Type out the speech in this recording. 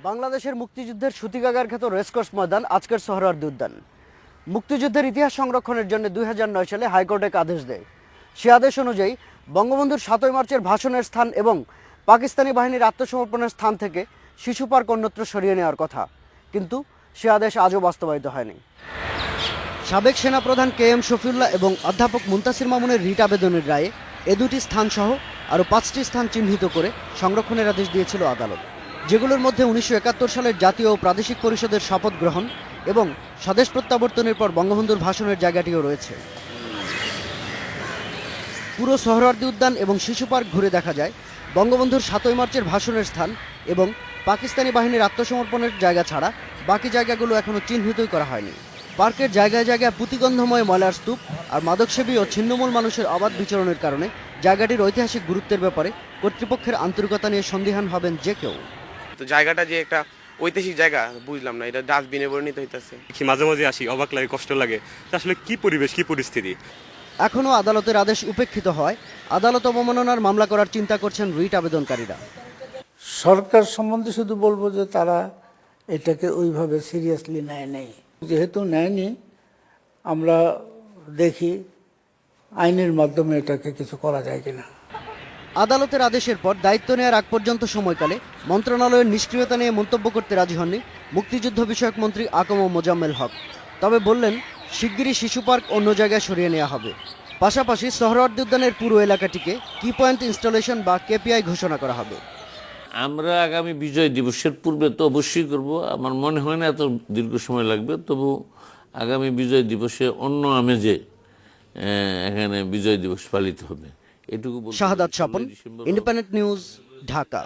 বাংলাদেশের মুক্তিযুদ্ধের সূতিকাগার খ্যাত রেসকোর্স ময়দান আজকের সোহরাওয়ার্দী উদ্যান। মুক্তিযুদ্ধের ইতিহাস সংরক্ষণের জন্য 2009 সালে হাইকোর্ট এক আদেশ দেয়। সে আদেশ অনুযায়ী বঙ্গবন্ধুর 7 মার্চের ভাষণের স্থান এবং পাকিস্তানি বাহিনীর আত্মসমর্পণের স্থান থেকে শিশু পার্ক অন্যত্র সরিয়ে নেওয়ার কথা, কিন্তু সে আদেশ আজও বাস্তবায়িত হয়নি। সাবেক সেনাপ্রধান KM শফিউল্লাহ এবং অধ্যাপক মুনতাসির মামুনের রিট আবেদনের রায়ে এ দুটি স্থান সহ আরও 5টি স্থান চিহ্নিত করে সংরক্ষণের আদেশ দিয়েছিল আদালত, যেগুলোর মধ্যে 1971 সালের জাতীয় ও প্রাদেশিক পরিষদের শপথ গ্রহণ এবং স্বদেশ প্রত্যাবর্তনের পর বঙ্গবন্ধুর ভাষণের জায়গাটিও রয়েছে। পুরো সোহরাওয়ার্দী উদ্যান এবং শিশু পার্ক ঘুরে দেখা যায় বঙ্গবন্ধুর 7 মার্চের ভাষণের স্থান এবং পাকিস্তানি বাহিনীর আত্মসমর্পণের জায়গা ছাড়া বাকি জায়গাগুলো এখনও চিহ্নিতই করা হয়নি। পার্কের জায়গায় জায়গায় পুঁতিগন্ধময় ময়লার স্তূপ আর মাদকসেবী ও ছিন্নমূল মানুষের অবাধ বিচরণের কারণে জায়গাটির ঐতিহাসিক গুরুত্বের ব্যাপারে কর্তৃপক্ষের আন্তরিকতা নিয়ে সন্দিহান হবেন যে কেউ। তো জায়গাটা যে একটা ঐতিহাসিক জায়গা বুঝলাম না, এটা ডাস্টবিনে পরিণত হইতেছে। মাঝে মাঝে আসি, অবাক লাগে, কষ্ট লাগে, আসলে কি পরিবেশ, কি পরিস্থিতি। এখনও আদালতের আদেশ উপেক্ষিত হয় আদালত অবমাননার মামলা করার চিন্তা করছেন রিট আবেদনকারীরা। সরকার সম্বন্ধে শুধু বলবো যে তারা এটাকে ওইভাবে সিরিয়াসলি নেয় নেই, যেহেতু নেয়নি আমরা দেখি আইনের মাধ্যমে এটাকে কিছু করা যায় কিনা। আদালতের আদেশের পর দায়িত্ব নেওয়ার আগ পর্যন্ত সময়কালে মন্ত্রণালয়ের নিষ্ক্রিয়তা নিয়ে মন্তব্য করতে রাজি হননি মুক্তিযুদ্ধ বিষয়ক মন্ত্রী আকম মোজাম্মেল হক। তবে বললেন শিগগিরই শিশু পার্ক অন্য জায়গায় সরিয়ে নেওয়া হবে। পাশাপাশি সোহরাওয়ার্দী উদ্যানের পুরো এলাকাটিকে কি পয়েন্ট ইনস্টলেশন বা KPI ঘোষণা করা হবে। আমরা আগামী বিজয় দিবসের পূর্বে তো অবশ্যই করব, আমার মনে হয় না এত দীর্ঘ সময় লাগবে, তবু আগামী বিজয় দিবসে অন্য আমেজে এখানে বিজয় দিবস পালিত হবে, এটুকু। শাহাদাত স্বপন, ইন্ডিপেন্ডেন্ট নিউজ, ঢাকা।